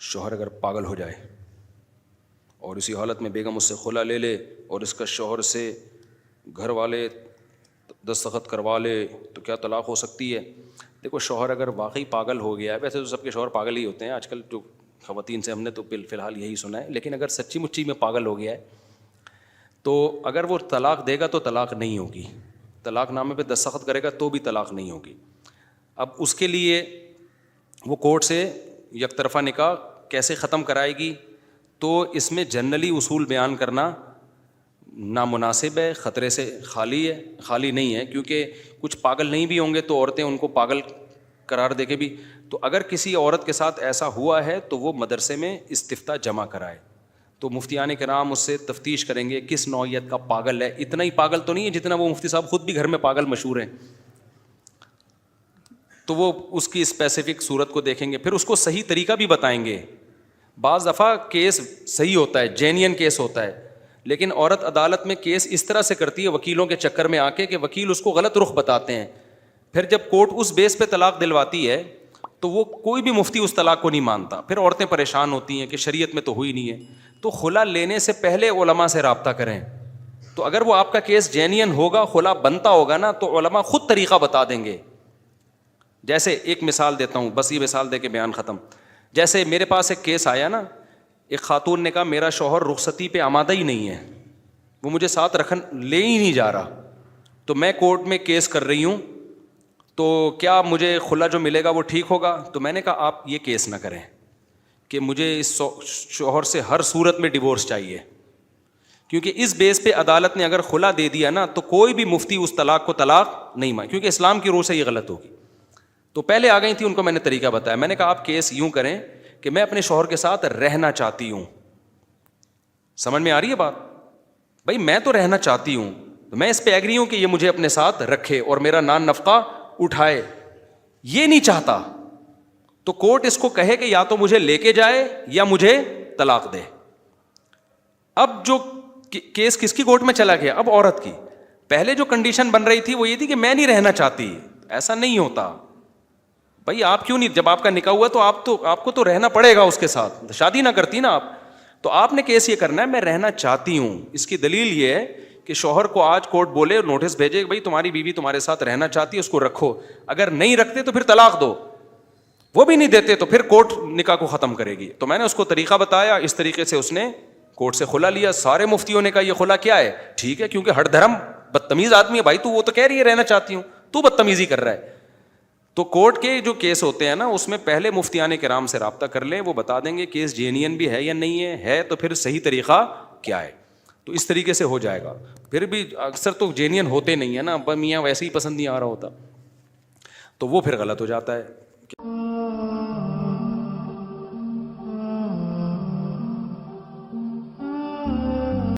شوہر اگر پاگل ہو جائے اور اسی حالت میں بیگم اس سے خلا لے لے اور اس کا شوہر سے گھر والے دستخط کروا لے تو کیا طلاق ہو سکتی ہے؟ دیکھو شوہر اگر واقعی پاگل ہو گیا ہے، ویسے تو سب کے شوہر پاگل ہی ہوتے ہیں آج کل، جو خواتین سے ہم نے تو فی الحال یہی سنا ہے، لیکن اگر سچی مچی میں پاگل ہو گیا ہے تو اگر وہ طلاق دے گا تو طلاق نہیں ہوگی، طلاق نامے پہ دستخط کرے گا تو بھی طلاق نہیں ہوگی۔ اب اس کے لیے وہ کورٹ سے یک طرفہ نکاح کیسے ختم کرائے گی؟ تو اس میں جنرلی اصول بیان کرنا نامناسب ہے، خطرے سے خالی نہیں ہے، کیونکہ کچھ پاگل نہیں بھی ہوں گے تو عورتیں ان کو پاگل قرار دے کے بھی، تو اگر کسی عورت کے ساتھ ایسا ہوا ہے تو وہ مدرسے میں استفتاء جمع کرائے، تو مفتیان کرام اس سے تفتیش کریں گے کس نوعیت کا پاگل ہے۔ اتنا ہی پاگل تو نہیں ہے جتنا وہ مفتی صاحب خود بھی گھر میں پاگل مشہور ہیں، تو وہ اس کی اسپیسیفک صورت کو دیکھیں گے، پھر اس کو صحیح طریقہ بھی بتائیں گے۔ بعض دفعہ کیس صحیح ہوتا ہے، جینین کیس ہوتا ہے، لیکن عورت عدالت میں کیس اس طرح سے کرتی ہے وکیلوں کے چکر میں آ کے کہ وکیل اس کو غلط رخ بتاتے ہیں، پھر جب کورٹ اس بیس پہ طلاق دلواتی ہے تو وہ کوئی بھی مفتی اس طلاق کو نہیں مانتا، پھر عورتیں پریشان ہوتی ہیں کہ شریعت میں تو ہوئی نہیں ہے۔ تو خلا لینے سے پہلے علماء سے رابطہ کریں، تو اگر وہ آپ کا کیس جینین ہوگا، خلا بنتا ہوگا نا، تو علماء خود طریقہ بتا دیں گے۔ جیسے ایک مثال دیتا ہوں، بس یہ مثال دے کے بیان ختم۔ جیسے میرے پاس ایک کیس آیا نا، ایک خاتون نے کہا میرا شوہر رخصتی پہ آمادہ ہی نہیں ہے، وہ مجھے ساتھ لے ہی نہیں جا رہا، تو میں کورٹ میں کیس کر رہی ہوں، تو کیا مجھے خلا جو ملے گا وہ ٹھیک ہوگا؟ تو میں نے کہا آپ یہ کیس نہ کریں کہ مجھے اس شوہر سے ہر صورت میں ڈیورس چاہیے، کیونکہ اس بیس پہ عدالت نے اگر خلا دے دیا نا تو کوئی بھی مفتی اس طلاق کو طلاق نہیں مان، کیونکہ اسلام کی روح سے یہ غلط ہوگی۔ تو پہلے آ گئی تھی، ان کو میں نے طریقہ بتایا، میں نے کہا آپ کیس یوں کریں کہ میں اپنے شوہر کے ساتھ رہنا چاہتی ہوں، سمجھ میں آ رہی ہے بات؟ بھائی میں تو رہنا چاہتی ہوں، تو میں اس پہ ایگری ہوں کہ یہ مجھے اپنے ساتھ رکھے اور میرا نان نفقہ اٹھائے، یہ نہیں چاہتا، تو کورٹ اس کو کہے کہ یا تو مجھے لے کے جائے یا مجھے طلاق دے۔ اب جو کیس کس کی کورٹ میں چلا گیا؟ اب عورت کی۔ پہلے جو کنڈیشن بن رہی تھی وہ یہ تھی کہ میں نہیں رہنا چاہتی، ایسا نہیں ہوتا بھائی، آپ کیوں نہیں، جب آپ کا نکاح ہوا تو آپ کو تو رہنا پڑے گا اس کے ساتھ، شادی نہ کرتی نا آپ، تو آپ نے کیس یہ کرنا ہے میں رہنا چاہتی ہوں۔ اس کی دلیل یہ ہے کہ شوہر کو آج کورٹ بولے، نوٹس بھیجے کہ بھائی تمہاری بیوی تمہارے ساتھ رہنا چاہتی ہے، اس کو رکھو، اگر نہیں رکھتے تو پھر طلاق دو، وہ بھی نہیں دیتے تو پھر کورٹ نکاح کو ختم کرے گی۔ تو میں نے اس کو طریقہ بتایا، اس طریقے سے اس نے کورٹ سے خلا لیا۔ سارے مفتیوں نے کہا یہ خلا کیا ہے؟ ٹھیک ہے، کیونکہ ہر دھرم بدتمیز آدمی ہے بھائی، تو وہ تو کہہ رہی ہے رہنا چاہتی ہوں، تو بدتمیزی کر رہا ہے۔ تو کورٹ کے جو کیس ہوتے ہیں نا، اس میں پہلے مفتیان کرام سے رابطہ کر لیں، وہ بتا دیں گے کیس جینین بھی ہے یا نہیں ہے تو پھر صحیح طریقہ کیا ہے، تو اس طریقے سے ہو جائے گا۔ پھر بھی اکثر تو جینین ہوتے نہیں ہیں نا، میاں ویسے ہی پسند نہیں آ رہا ہوتا، تو وہ پھر غلط ہو جاتا ہے۔